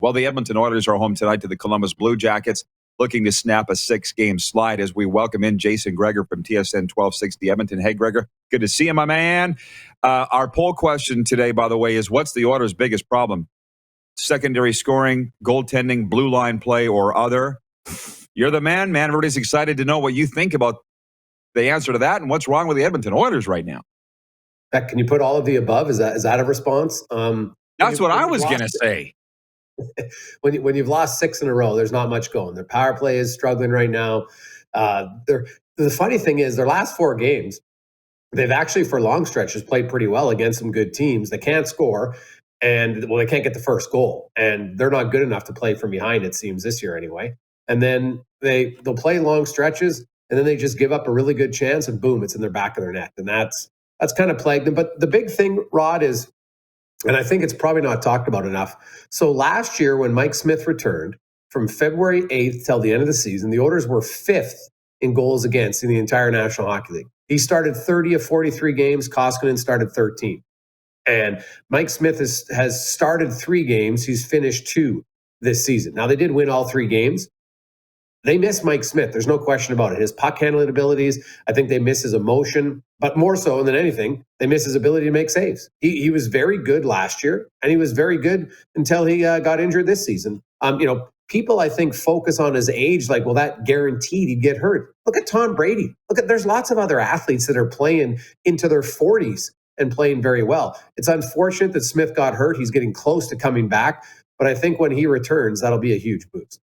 Well, the Edmonton Oilers are home tonight to the Columbus Blue Jackets, looking to snap a 6-game slide as we welcome in Jason Gregor from TSN 1260 Edmonton. Hey, Gregor, good to see you, my man. Our poll question today, by the way, is what's the Oilers' biggest problem? Secondary scoring, goaltending, blue line play, or other? You're the man. Everybody's excited to know what you think about the answer to that and what's wrong with the Edmonton Oilers right now. Can you put all of the above? Is that a response? That's what I was going to say. When you've lost 6 in a row, there's not much going. Their power play is struggling right now. The funny thing is, their last 4 games, they've actually, for long stretches, played pretty well against some good teams. They can't score, and they can't get the first goal, and they're not good enough to play from behind, it seems, this year anyway. And then they'll play long stretches, and then they just give up a really good chance, and boom, it's in their back of their net, and that's kind of plagued them. But the big thing, Rod, is, and I think it's probably not talked about enough. So last year, when Mike Smith returned, from February 8th till the end of the season, the Oilers were 5th in goals against in the entire National Hockey League. He started 30 of 43 games. Koskinen started 13. And Mike Smith has started 3 games. He's finished 2 this season. Now, they did win all 3 games. They miss Mike Smith. There's no question about it. His puck handling abilities, I think they miss his emotion. But more so than anything, they miss his ability to make saves. He was very good last year, and he was very good until he got injured this season. People, I think, focus on his age like, well, that guaranteed he'd get hurt. Look at Tom Brady. There's lots of other athletes that are playing into their 40s and playing very well. It's unfortunate that Smith got hurt. He's getting close to coming back. But I think when he returns, that'll be a huge boost.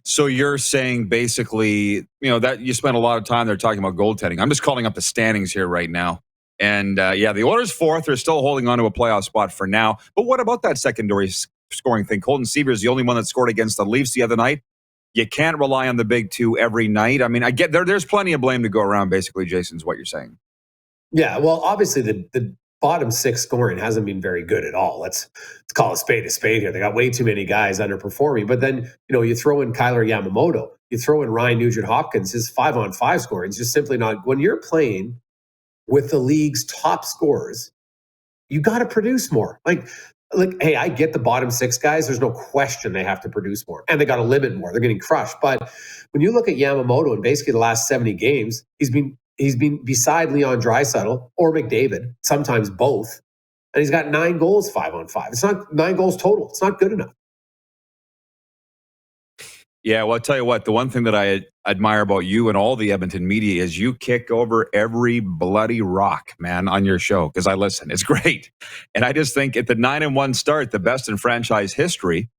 So you're saying basically, that you spent a lot of time there talking about goaltending. I'm just calling up the standings here right now. And the Oilers 4th are still holding on to a playoff spot for now. But what about that secondary scoring thing? Colton Seaver is the only one that scored against the Leafs the other night. You can't rely on the big 2 every night. I mean, I get there's plenty of blame to go around, basically, Jason, is what you're saying. Yeah, well, obviously the bottom 6 scoring hasn't been very good at all. Let's call a spade here. They got way too many guys underperforming. But then, you throw in Kyler Yamamoto, you throw in Ryan Nugent-Hopkins, his 5-on-5 scoring is just simply not. When you're playing with the league's top scorers, you got to produce more. Like, hey, I get the bottom 6 guys. There's no question they have to produce more, and they got to limit more. They're getting crushed. But when you look at Yamamoto in basically the last 70 games, he's been beside Leon Draisaitl or McDavid, sometimes both, and he's got 9 goals 5-on-5. It's not 9 goals total. It's not good enough. Yeah, well, I'll tell you what, the one thing that I admire about you and all the Edmonton media is you kick over every bloody rock, man, on your show, because I listen. It's great. And I just think at the 9-1 start, the best in franchise history,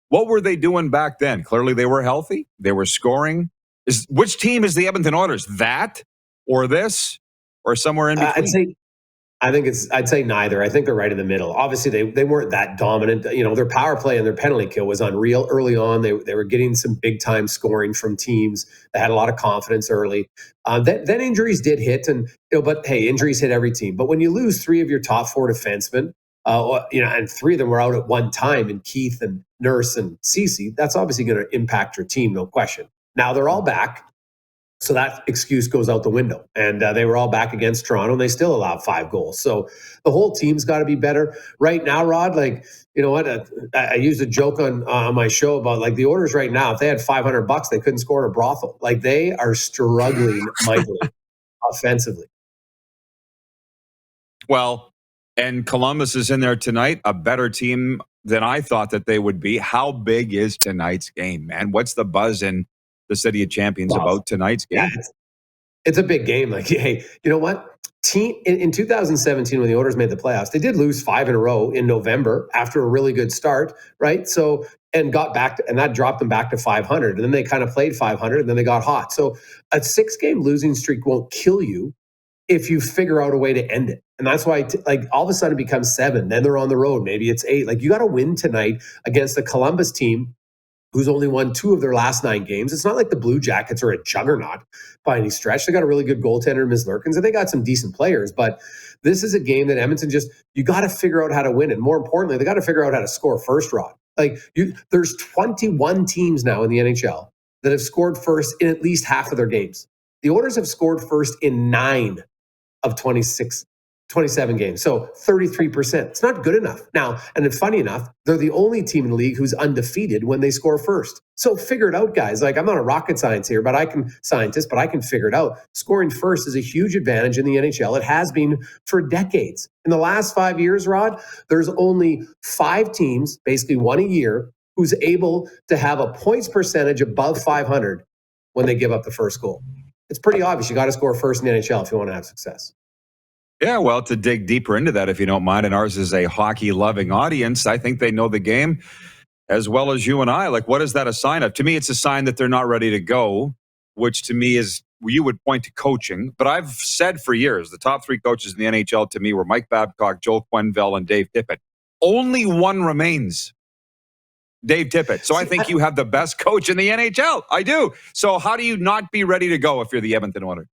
what were they doing back then? Clearly they were healthy. They were scoring. Which team is the Edmonton Oilers? That or this or somewhere in between? I'd say neither. I think they're right in the middle. Obviously, they weren't that dominant. Their power play and their penalty kill was unreal early on. They were getting some big time scoring from teams that had a lot of confidence early. Then injuries did hit, but hey, injuries hit every team. But when you lose 3 of your top 4 defensemen, and 3 of them were out at one time, in Keith and Nurse and Ceci, that's obviously going to impact your team, no question. Now they're all back. So that excuse goes out the window. And they were all back against Toronto, and they still allowed 5 goals. So the whole team's got to be better. Right now, Rod, I used a joke on my show about, the Oilers right now, if they had $500, they couldn't score in a brothel. They are struggling mightily offensively. Well, and Columbus is in there tonight, a better team than I thought that they would be. How big is tonight's game, man? What's the buzz in the City of Champions about tonight's game? Yeah, it's a big game. Hey, you know what? In 2017, when the Oilers made the playoffs, they did lose 5 in a row in November after a really good start, right? So, and got back and that dropped them back to 500. And then they kind of played 500, and then they got hot. So a 6-game losing streak won't kill you if you figure out a way to end it. And that's why, all of a sudden it becomes 7. Then they're on the road. Maybe it's 8. You got to win tonight against the Columbus team, who's only won 2 of their last 9 games. It's not like the Blue Jackets are a juggernaut by any stretch. They got a really good goaltender, Ms. Lurkins, and they got some decent players. But this is a game that Edmonton you got to figure out how to win. And more importantly, they got to figure out how to score first, Rod. There's 21 teams now in the NHL that have scored first in at least half of their games. The Oilers have scored first in 9 of 26 27 games. So 33%. It's not good enough. Now, and then funny enough, they're the only team in the league who's undefeated when they score first. So figure it out, guys. Like, I'm not a rocket scientist here, but I can figure it out. Scoring first is a huge advantage in the NHL. It has been for decades. In the last 5 years, Rod, there's only 5 teams, basically one a year, who's able to have a points percentage above 500 when they give up the first goal. It's pretty obvious. You got to score first in the NHL if you want to have success. Yeah, well, to dig deeper into that, if you don't mind, and ours is a hockey-loving audience, I think they know the game as well as you and I. Like, what is that a sign of? To me, it's a sign that they're not ready to go, which to me is, you would point to coaching. But I've said for years, the top 3 coaches in the NHL to me were Mike Babcock, Joel Quenneville, and Dave Tippett. Only one remains, Dave Tippett. So I think you have the best coach in the NHL. I do. So how do you not be ready to go if you're the Edmonton Oilers?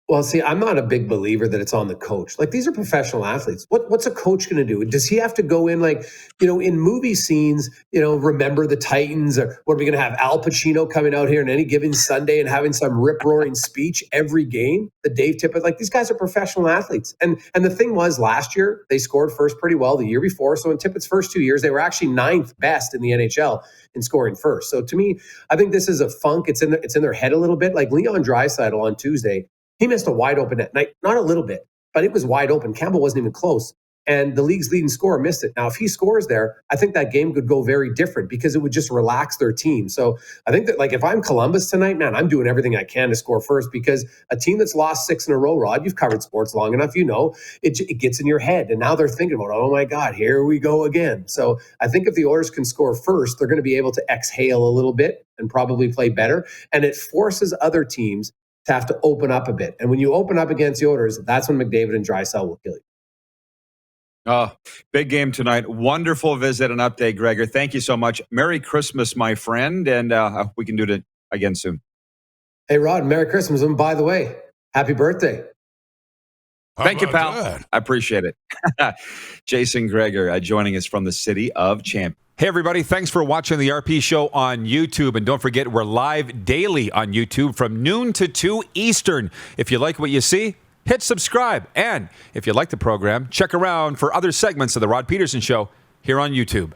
Well, see, I'm not a big believer that it's on the coach. Like, these are professional athletes. What's a coach going to do? Does he have to go in, like, in movie scenes, remember the Titans? Or what are we going to have Al Pacino coming out here on any given Sunday and having some rip-roaring speech every game? The Dave Tippett, like, these guys are professional athletes. And the thing was, last year, they scored first pretty well. The year before, so in Tippett's first 2 years, they were actually 9th best in the NHL in scoring first. So to me, I think this is a funk. It's in their head a little bit. Like Leon Draisaitl on Tuesday, he missed a wide open net. Not a little bit, but it was wide open. Campbell wasn't even close. And the league's leading scorer missed it. Now, if he scores there, I think that game could go very different because it would just relax their team. So I think that, like, if I'm Columbus tonight, man, I'm doing everything I can to score first, because a team that's lost 6 in a row, Rod, you've covered sports long enough, it gets in your head. And now they're thinking about, oh my God, here we go again. So I think if the Oilers can score first, they're going to be able to exhale a little bit and probably play better. And it forces other teams to have to open up a bit. And when you open up against the Oilers, that's when McDavid and Draisaitl will kill you. Big game tonight. Wonderful visit and update, Gregor. Thank you so much. Merry Christmas, my friend, and we can do it again soon. Hey, Rod, Merry Christmas. And by the way, happy birthday. Thank you, pal. That? I appreciate it. Jason Gregor joining us from the city of Champions. Hey, everybody. Thanks for watching the RP Show on YouTube. And don't forget, we're live daily on YouTube from noon to 2 Eastern. If you like what you see, hit subscribe. And if you like the program, check around for other segments of the Rod Pedersen Show here on YouTube.